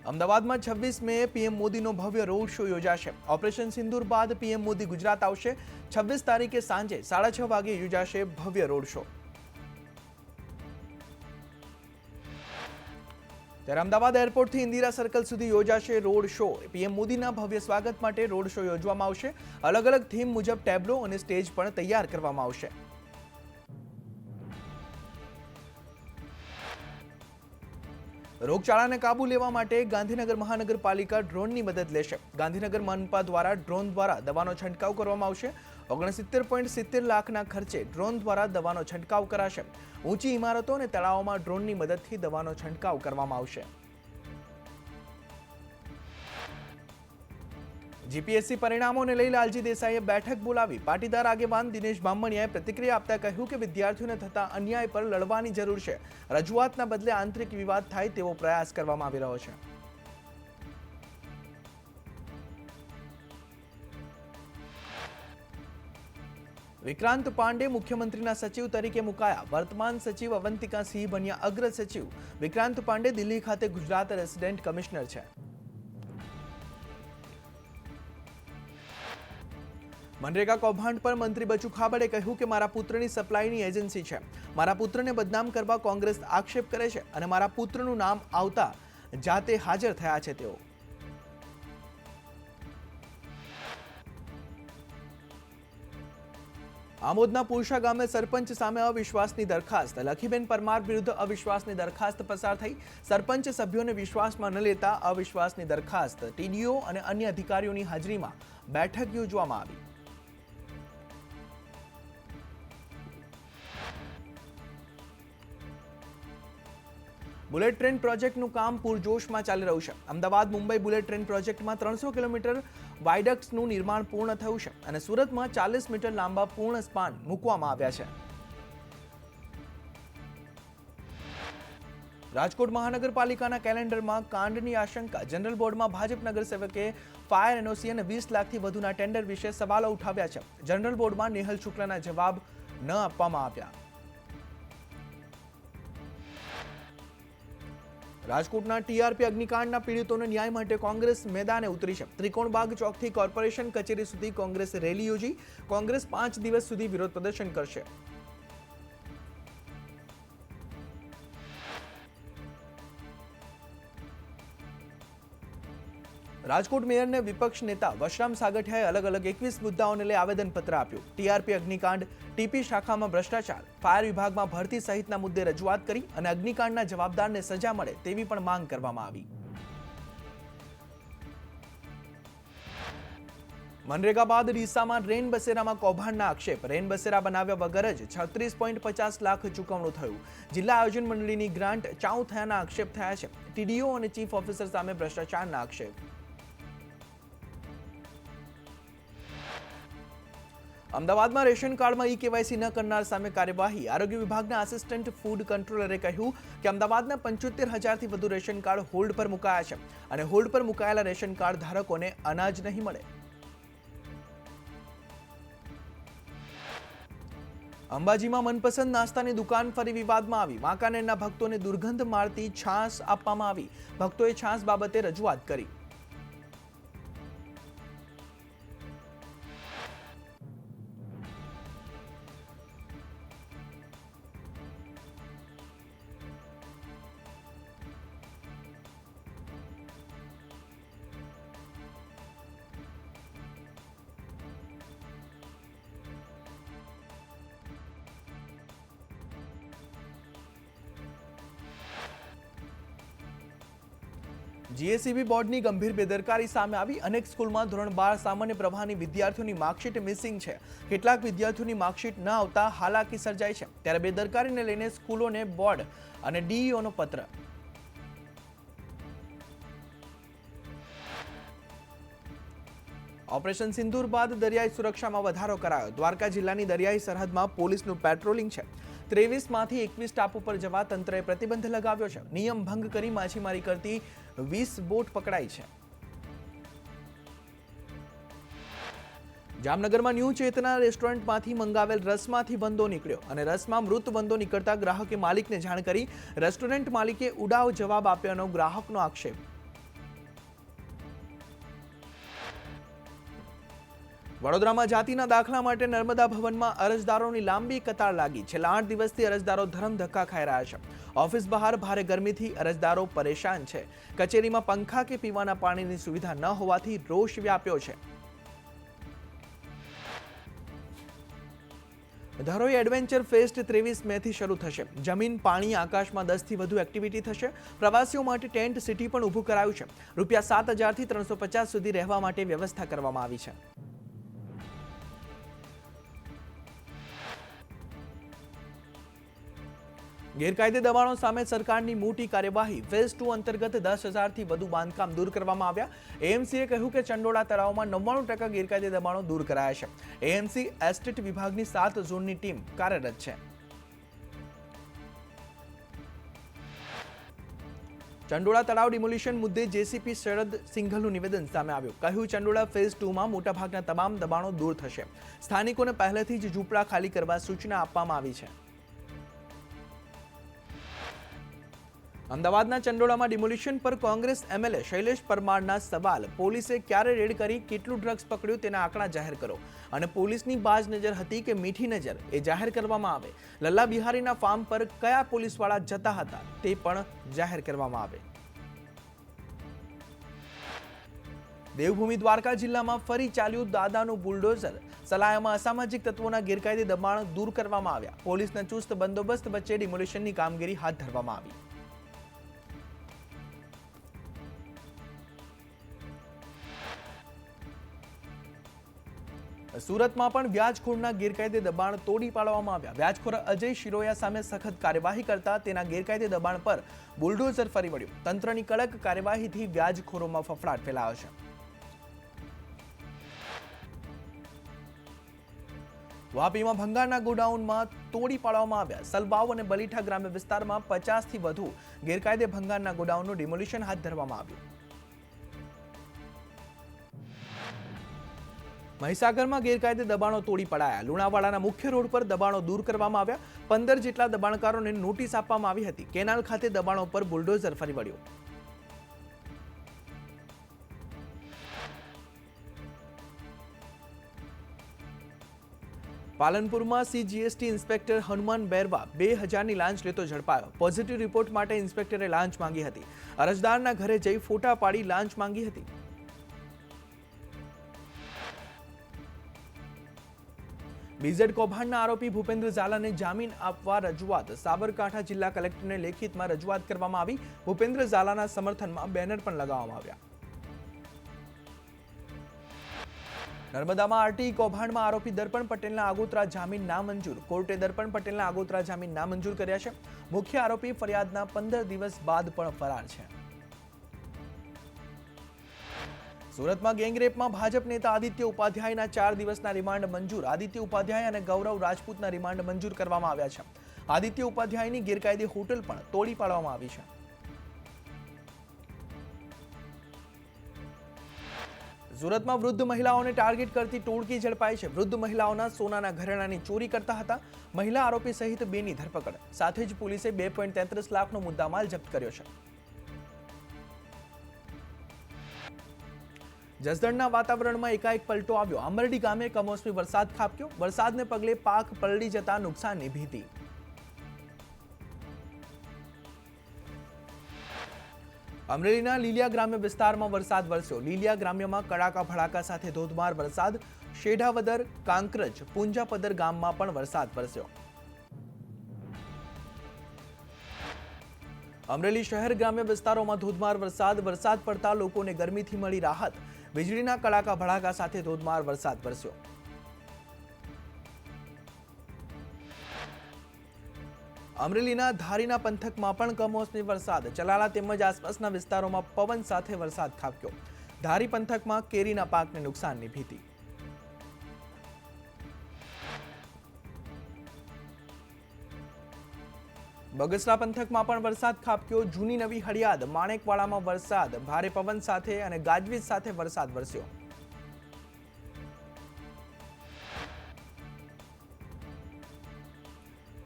અમદાવાદમાં 26 મે પીએમ મોદીનો ભવ્ય રોડ શો યોજાશે। ઓપરેશન સિંદૂર બાદ પીએમ મોદી ગુજરાત આવશે। 26 તારીખે સાંજે 6:30 વાગે યોજાશે ભવ્ય રોડ શો। ત્યારે અમદાવાદ એરપોર્ટથી ઇન્દિરા સર્કલ સુધી યોજાશે રોડ શો। પીએમ મોદીના ભવ્ય સ્વાગત માટે રોડ શો યોજવામાં આવશે। અલગ અલગ થીમ મુજબ ટેબ્લો અને સ્ટેજ પણ તૈયાર કરવામાં આવશે। રોગચાળાને કાબુ લેવા માટે ગાંધીનગર મહાનગરપાલિકા ડ્રોનની મદદ લેશે। ગાંધીનગર મનપા દ્વારા ડ્રોન દ્વારા દવાનો છંટકાવ કરવામાં આવશે। 69.70 લાખના ખર્ચે ડ્રોન દ્વારા દવાનો છંટકાવ કરાશે। ઊંચી ઇમારતો અને તળાવોમાં ડ્રોનની મદદથી દવાનો છંટકાવ કરવામાં આવશે। જીપીએસસી પરિણામોને લઈ લાલજી દેસાઈએ બેઠક બોલાવી। પાટીદાર આગેવાન દિનેશ બામણિયાએ પ્રતિક્રિયા આપતા કહ્યું કે વિદ્યાર્થીઓને થતા અન્યાય પર લડવાની જરૂર છે। રજૂઆતના બદલે આંતરિક વિવાદ થાય તેવો પ્રયાસ કરવામાં આવી રહ્યો છે। વિક્રાંત પાંડે મુખ્યમંત્રીના સચિવ તરીકે મુકાયા। વર્તમાન સચિવ અવંતિકા સિંહ બન્યા અગ્ર સચિવ। વિક્રાંત પાંડે દિલ્હી ખાતે ગુજરાત રેસિડેન્ટ કમિશનર છે। મનરેગા કૌભાંડ પર મંત્રી બચુ ખાબડે કહ્યું કે મારા પુત્રની સપ્લાયની એજન્સી છે। મારા પુત્રને બદનામ કરવા કોંગ્રેસ આક્ષેપ કરે છે અને મારા પુત્રનું નામ આવતા જાતે હાજર થયા છે તેઓ। આમોદના પુરશા ગામે સરપંચ સામે અવિશ્વાસની દરખાસ્ત। લખીબેન પરમાર વિરુદ્ધ અવિશ્વાસની દરખાસ્ત પસાર થઈ। સરપંચ સભ્યોને વિશ્વાસમાં ન લેતા અવિશ્વાસની દરખાસ્ત। ટીડીઓ અને અન્ય અધિકારીઓની હાજરીમાં બેઠક યોજવામાં આવી। બુલેટ ટ્રેન પ્રોજેક્ટનું કામ પૂરજોશમાં ચાલી રહ્યું છે। અમદાવાદ મુંબઈ બુલેટ ટ્રેન પ્રોજેક્ટમાં 300 કિલોમીટર વાયડક્ટ્સનું નિર્માણ પૂર્ણ થયું છે અને સુરતમાં 40 મીટર લાંબા પૂર્ણ સ્પાન મૂકવામાં આવ્યા છે। રાજકોટ મહાનગરપાલિકાના કેલેન્ડરમાં કાંડની આશંકા। જનરલ બોર્ડમાં ભાજપ નગરસેવકે ફાયર એનઓસી અને 20 લાખથી વધુના ટેન્ડર વિશે સવાલો ઉઠાવ્યા છે। જનરલ બોર્ડમાં નેહલ શુક્લાના જવાબ ન આપવામાં આવ્યા। રાજકોટના ટીઆરપી અગ્નિકાંડના પીડિતોને ન્યાય માટે કોંગ્રેસ મેદાને ઉતરી છે। ત્રિકોણબાગ ચોકથી કોર્પોરેશન કચેરી સુધી કોંગ્રેસે રેલી યોજી। કોંગ્રેસ 5 દિવસ સુધી વિરોધ પ્રદર્શન કરશે। રાજકોટ મેયરને વિપક્ષ નેતા વશરામ સાગઠિયાએ અલગ અલગ 21 મુદ્દાઓને લઈ આવેદનપત્ર આપ્યું। ટીઆરપી અગ્નિકાંડ, ટીપી શાખામાં ભ્રષ્ટાચાર, ફાયર વિભાગમાં ભરતી સહિતના મુદ્દે રજૂઆત કરી અને અગ્નિકાંડના જવાબદારને સજા મળે તેવી પણ માંગ કરવામાં આવી। મનરેગા બાદ ડીસામાં રેન બસેરામાં કૌભાંડના આક્ષેપ। રેન બસેરા બનાવ્યા વગર જ 36.50 લાખ ચૂકવણું થયું। જિલ્લા આયોજન મંડળીની ગ્રાન્ટ ચાઉ થયાના આક્ષેપ થયા છે। ટીડીઓ અને ચીફ ઓફિસર સામે ભ્રષ્ટાચારના આક્ષેપ। અમદાવાદમાં રેશન કાર્ડમાં ઈ-કેવાયસી ન કરનાર સામે કાર્યવાહી। આરોગ્ય વિભાગના આસિસ્ટન્ટ ફૂડ કંટ્રોલરે કહ્યું કે અમદાવાદના 75,000થી વધુ રેશન કાર્ડ હોલ્ડ પર મુકાયા છે અને હોલ્ડ પર મુકાયેલા રેશન કાર્ડ ધારકોને અનાજ નહીં મળે। અંબાજીમાં મનપસંદ નાસ્તાની દુકાન ફરી વિવાદમાં આવી। વાંકાનેરના ભક્તોને દુર્ગંધ મારતી છાશ આપવામાં આવી। ભક્તોએ છાશ બાબતે રજૂઆત કરી। જીએસઈબી બોર્ડની ગંભીર બેદરકારી સામે આવી। અનેક સ્કૂલમાં ધોરણ 12 સામાન્ય પ્રવાહની વિદ્યાર્થીઓની માર્કશીટ મિસિંગ છે। કેટલાક વિદ્યાર્થીઓની માર્કશીટ ન આવતા હાલાકી સર્જાઈ છે। ત્યારે બેદરકારીને લઈને સ્કૂલોને બોર્ડ અને ડીઈઓનો પત્ર। ઓપરેશન સિંદૂર બાદ દરિયાઈ સુરક્ષામાં વધારો કરાયો। દ્વારકા જિલ્લાની દરિયાઈ સરહદમાં પોલીસનું પેટ્રોલિંગ છે। 23માંથી 21 ટાપુ પર જવા તંત્રએ પ્રતિબંધ લગાવ્યો છે। નિયમ ભંગ કરી માછીમારી કરતી 20 બોટ પકડાઈ છે। જામનગરમાં ન્યૂ ચેતના રેસ્ટોરન્ટમાંથી મંગાવેલ રસમાંથી બંદો નીકળ્યો અને રસમાં મૃત બંદો નીકળતા ગ્રાહકે માલિકને જાણ કરી। રેસ્ટોરન્ટ માલિકે ઉડાવ જવાબ આપ્યાનો ગ્રાહકનો આક્ષેપ। વડોદરામાં જાતિના દાખલા માટે નર્મદા ભવનમાં અરજદારોની લાંબી કતાર લાગી. છેલ્લા 8 દિવસથી અરજદારો ધરમધક્કા ખાઈ રહ્યા છે. ઓફિસ બહાર ભારે ગરમીથી અરજદારો પરેશાન છે. કચેરીમાં પંખા કે પીવાના પાણીની સુવિધા ન હોવાથી રોષ વ્યાપ્યો છે. ધરોઈ એડવેન્ચર ફેસ્ટ 23 મેથી શરૂ થશે. જમીન, પાણી, આકાશમાં 10 થી વધુ એક્ટિવિટી થશે. પ્રવાસીઓ માટે ટેન્ટ સિટી પણ ઊભું કરાયું છે. રૂપિયા 7,000 થી 350 સુધી રહેવા માટે વ્યવસ્થા કરવામાં આવી છે. ગેરકાયદે દબાણો સામે સરકારની મોટી કાર્યવાહી. ફેઝ 2 અંતર્ગત 10,000 થી વધુ બાંધકામ દૂર કરવામાં આવ્યા. એએમસીએ કહ્યું કે ચંડોળા તળાવમાં 99% ગેરકાયદે દબાણો દૂર કરાયા છે. એએમસી એસ્ટેટ વિભાગની 7 ઝોનની ટીમ કાર્યરત છે. ચંડોળા તળાવ ડિમોલિશન મુદ્દે જેસીપી શરદ સિંઘલનું નિવેદન સામે આવ્યું. કહ્યું, ચંડોળા ફેઝ 2માં મોટાભાગના તમામ દબાણો દૂર થશે. સ્થાનિકોને પહેલેથી જ ઝૂંપડા ખાલી કરવા સૂચના આપવામાં આવી છે. અમદાવાદના ચંડોળામાં ડિમોલિશન પર કોંગ્રેસ એમએલએ શૈલેષ પરમારના સવાલ. પોલીસે ક્યારે રેડ કરી, કેટલું ડ્રગ્સ પકડ્યું તેના આંકડા જાહેર કરો. અને પોલીસની બાજ નજર હતી કે મીઠી નજર એ જાહેર કરવામાં આવે. લલ્લા બિહારીના ફાર્મ પર કયા પોલીસવાળા જતા હતા તે પણ જાહેર કરવામાં આવે. દેવભૂમિ દ્વારકા જિલ્લામાં ફરી ચાલ્યું દાદાનું બુલડોઝર. સલાયામાં અસામાજિક તત્વોના ગેરકાયદે દબાણ દૂર કરવામાં આવ્યા. પોલીસના ચુસ્ત બંદોબસ્ત વચ્ચે ડિમોલિશનની કામગીરી હાથ ધરવામાં આવી. સુરતમાં પણ વ્યાજખોરના ગેરકાયદે દબાણ તોડી પાડવામાં આવ્યા. વ્યાજખોર અજય શિરોયા સામે સખત કાર્યવાહી કરતા તેના ગેરકાયદે દબાણ પર બુલડોઝર ફરી વળ્યું. તંત્રની કડક કાર્યવાહીથી વ્યાજખોરોમાં ફફડાટ ફેલાયો છે. વાપીમાં ભંગારના ગોડાઉનમાં તોડી પાડવામાં આવ્યા. સલબાવ અને બલીઠા ગ્રામ્ય વિસ્તારમાં 50 થી વધુ ગેરકાયદે ભંગારના ગોડાઉનનું ડિમોલિશન હાથ ધરવામાં આવ્યું. મહીસાગરમાં ગેરકાયદે દબાણો તોડી પડાયા. લુણાવાડાના મુખ્ય રોડ પર દબાણો દૂર કરવામાં આવ્યા. 15 જેટલા દબાણકારોને નોટિસ આપવામાં આવી હતી. કેનાલ ખાતે દબાણો પર બુલડોઝર ફરી વળ્યું. પાલનપુરમાં સીજીએસટી ઇન્સ્પેક્ટર હનુમાન બેરવા 2,000ની લાંચ લેતો ઝડપાયો. પોઝિટિવ રિપોર્ટ માટે ઇન્સ્પેક્ટરે લાંચ માંગી હતી. અરજદારના ઘરે જઈ ફોટા પાડી લાંચ માંગી હતી. બીઝેડ કૌભાંડના આરોપી ભૂપેન્દ્ર ઝાલાને જામીન આપવા રજૂઆત. સાબરકાંઠા જિલ્લા કલેક્ટરને લેખિતમાં રજૂઆત કરવામાં આવી. ભૂપેન્દ્ર ઝાલાના સમર્થનમાં બેનર પણ લગાવવામાં આવ્યા. નર્મદામાં આરટીઈ કૌભાંડમાં આરોપી દર્પણ પટેલના આગોતરા જામીન નામંજૂર. કોર્ટે દર્પણ પટેલના આગોતરા જામીન નામંજૂર કર્યા છે. મુખ્ય આરોપી ફરિયાદના 15 દિવસ બાદ પણ ફરાર છે. સુરતમાં ગેંગરેપમાં ભાજપ નેતા આદિત્ય ઉપાધ્યાયના 4 દિવસના રિમાન્ડ મંજૂર. આદિત્ય ઉપાધ્યાય અને ગૌરવ રાજપૂતના રિમાન્ડ મંજૂર કરવામાં આવ્યા છે. આદિત્ય ઉપાધ્યાયની ગેરકાયદે હોટલ પણ તોડી પાડવામાં આવી છે. સુરતમાં વૃદ્ધ મહિલાઓને ટાર્ગેટ કરતી ટોળકી ઝડપાઈ છે. વૃદ્ધ મહિલાઓના સોનાના ઘરેણાની ચોરી કરતા હતા. મહિલા આરોપી સહિત 2ની ધરપકડ. સાથે જ પોલીસે 2.33 લાખનો મુદ્દામાલ જપ્ત કર્યો છે. જસદણના વાતાવરણમાં એકાએક પલટો આવ્યો. અમરડી ગામે કમોસમી વરસાદ ખાબક્યો. વરસાદને પગલે પાક પલળી જતા નુકસાનની ભીતિ. અમરેલીના લીલિયા ગ્રામ્ય વિસ્તારમાં વરસાદ વરસ્યો. લીલિયા ગ્રામ્યમાં કડાકા ભડાકા સાથે ધોધમાર વરસાદ. શેઢાવદર, કાંકરજ, પુંજાપદર ગામમાં પણ વરસાદ વરસ્યો. અમરેલી શહેર ગ્રામ્ય વિસ્તારોમાં ધોધમાર વરસાદ. વરસાદ પડતા લોકોને ગરમીથી મળી રાહત. વીજળીના કડાકા ભડાકા સાથે ધોધમાર વરસાદ વરસ્યો. અમરેલીના ધારીના પંથકમાં પણ કમોસમી વરસાદ. ચલાલા તેમજ આસપાસના વિસ્તારોમાં પવન સાથે વરસાદ ખાબક્યો. ધારી પંથકમાં કેરીના પાકને નુકસાનની ભીતિ. બગસરા પંથકમાં પણ વરસાદ ખાબક્યો. જૂની નવી હળિયાદ, માણેકવાડામાં વરસાદ. ભારે પવન સાથે અને ગાજવીજ સાથે વરસાદ વરસ્યો.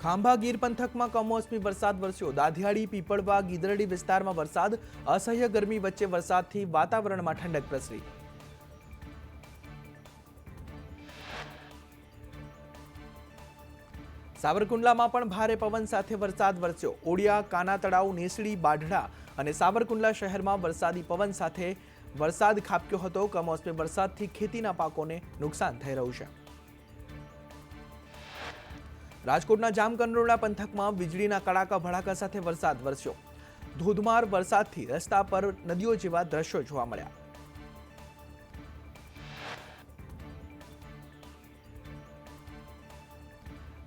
ખાંભા ગીર પંથકમાં કમોસમી વરસાદ વરસ્યો. દાધિયાળી, પીપળવા, ગીદરડી વિસ્તારમાં વરસાદ. અસહ્ય ગરમી વચ્ચે વરસાદથી વાતાવરણમાં ઠંડક પ્રસરી. સાવરકુંડલામાં પણ ભારે પવન સાથે વરસાદ વરસ્યો. ઓડિયા, કાના તળાવ, નેસડી, બાઢડા અને સાવરકુંડલા શહેરમાં વરસાદી પવન સાથે વરસાદ ખાબક્યો હતો. કમોસમી વરસાદથી ખેતીના પાકોને નુકસાન થઈ રહ્યું છે. રાજકોટના જામકંડોરણા પંથકમાં વીજળીના કડાકા ભડાકા સાથે વરસાદ વરસ્યો. ધોધમાર વરસાદથી રસ્તા પર નદીઓ જેવા દ્રશ્યો જોવા મળ્યા.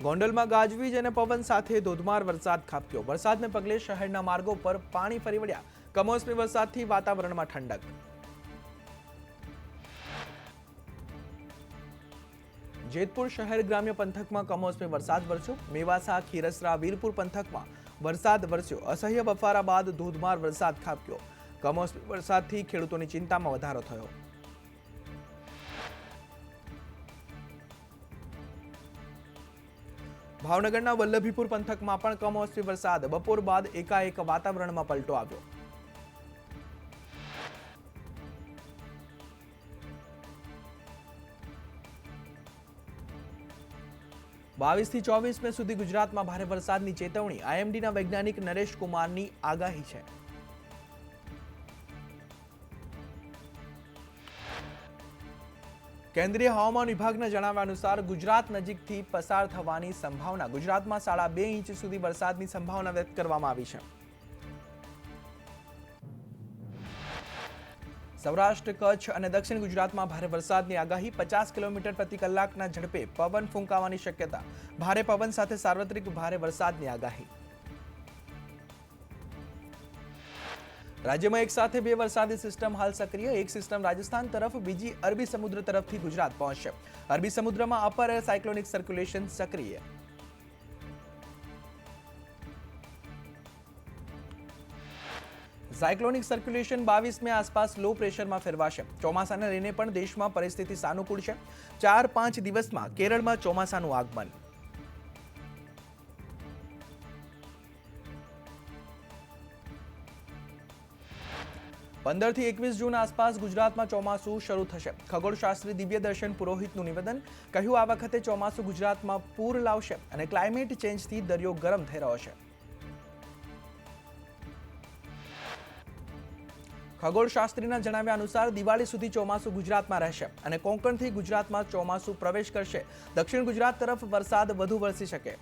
ગોંડલમાં ગાજવીજ અને પવન સાથે ધોધમાર વરસાદ ખાબક્યો. વરસાદને પગલે શહેરના માર્ગો પર પાણી ફરી વળ્યા. કમોસમી વરસાદથી વાતાવરણમાં ઠંડક. જેતપુર શહેર ગ્રામ્ય પંથકમાં કમોસમી વરસાદ વરસ્યો. મેવાસા, ખીરસરા, વીરપુર પંથકમાં વરસાદ વરસ્યો. અસહ્ય બફારા બાદ ધોધમાર વરસાદ ખાબક્યો. કમોસમી વરસાદથી ખેડૂતોની ચિંતામાં વધારો થયો. ભાવનગરના વલ્લભીપુર પંથકમાં પણ કમોસમી વરસાદ. બપોર બાદ એકાએક વાતાવરણમાં પલટો આવ્યો. બાવીસ થી 24 મે સુધી ગુજરાતમાં ભારે વરસાદની ચેતવણી. આઈએમડીના વૈજ્ઞાનિક નરેશ કુમારની આગાહી છે. કેન્દ્રીય હવામાન વિભાગના જણાવ્યા અનુસાર ગુજરાત નજીકથી પસાર થવાની સંભાવના. ગુજરાતમાં 2.5 ઇંચ સુધી વરસાદની સંભાવના વ્યક્ત કરવામાં આવી છે. સૌરાષ્ટ્ર, કચ્છ અને દક્ષિણ ગુજરાતમાં ભારે વરસાદની આગાહી. 50 કિલોમીટર પ્રતિ કલાકના ઝડપે પવન ફૂંકાવાની શક્યતા. ભારે પવન સાથે સાર્વત્રિક ભારે વરસાદની આગાહી. રાજ્યમાં એક સાથે 2 વરસાદી સિસ્ટમ હાલ સક્રિય. એક સિસ્ટમ રાજસ્થાન તરફ, બીજી અરબી સમુદ્ર તરફથી ગુજરાત પહોંચશે. અરબી સમુદ્રમાં અપર એર સાયક્લોનિક સર્ક્યુલેશન સક્રિય. સાયક્લોનિક સર્ક્યુલેશન 22 મે આસપાસ લો પ્રેશરમાં ફેરવાશે. ચોમાસાને લઈને પણ દેશમાં પરિસ્થિતિ સાનુકૂળ છે. 4-5 દિવસમાં કેરળમાં ચોમાસાનું આગમન. થી 21 જૂન આસપાસ ગુજરાતમાં ચોમાસું શરૂ થશે. ખગોળશાસ્ત્રી દિવ્યદર્શન પુરોહિતનું નિવેદન. કહ્યું, આ વખતે ચોમાસું ગુજરાતમાં પૂર લાવશે અને ક્લાઇમેટ ચેન્જથી દરિયો ગરમ થઈ રહ્યો છે. ખગોળશાસ્ત્રીના જણાવ્યા અનુસાર દિવાળી સુધી ચોમાસું ગુજરાતમાં રહેશે અને કોંકણથી ગુજરાતમાં ચોમાસું પ્રવેશ કરશે. દક્ષિણ ગુજરાત તરફ વરસાદ વધુ વરસી શકે.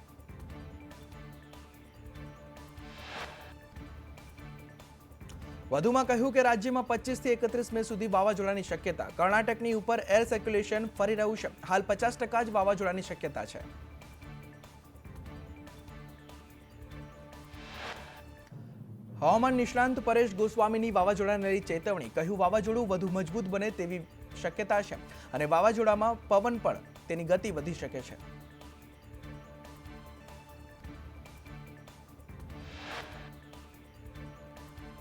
વધુમાં કહ્યું કે રાજ્યમાં 25 થી 31 મે સુધી વાવાઝોડાની શક્યતા. કર્ણાટકની ઉપર એર સર્ક્યુલેશન ફરી રહ્યું છે. હાલ 50% જ વાવાઝોડાની શક્યતા છે. હવામાન નિષ્ણાંત પરેશ ગોસ્વામીની વાવાઝોડાને લઈ ચેતવણી. કહ્યું, વાવાઝોડું વધુ મજબૂત બને તેવી શક્યતા છે અને વાવાઝોડામાં પવન પણ તેની ગતિ વધી શકે છે.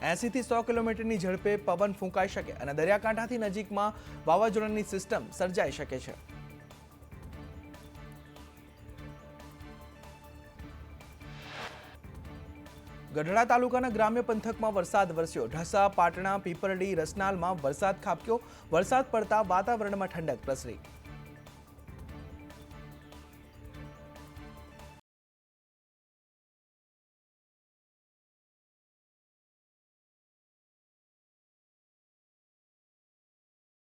એંસી થી 100 કિલોમીટરની ઝડપે પવન ફૂંકાઈ શકે અને દરિયાકાંઠાથી નજીકમાં વાવાઝોડાની સિસ્ટમ સર્જાઈ શકે છે. ગઢડા તાલુકાના ગ્રામ્ય પંથકમાં વરસાદ વરસ્યો. ઢસા, પાટણા, પીપરડી, રસનાલમાં વરસાદ ખાબક્યો. વરસાદ પડતા વાતાવરણમાં ઠંડક પ્રસરી.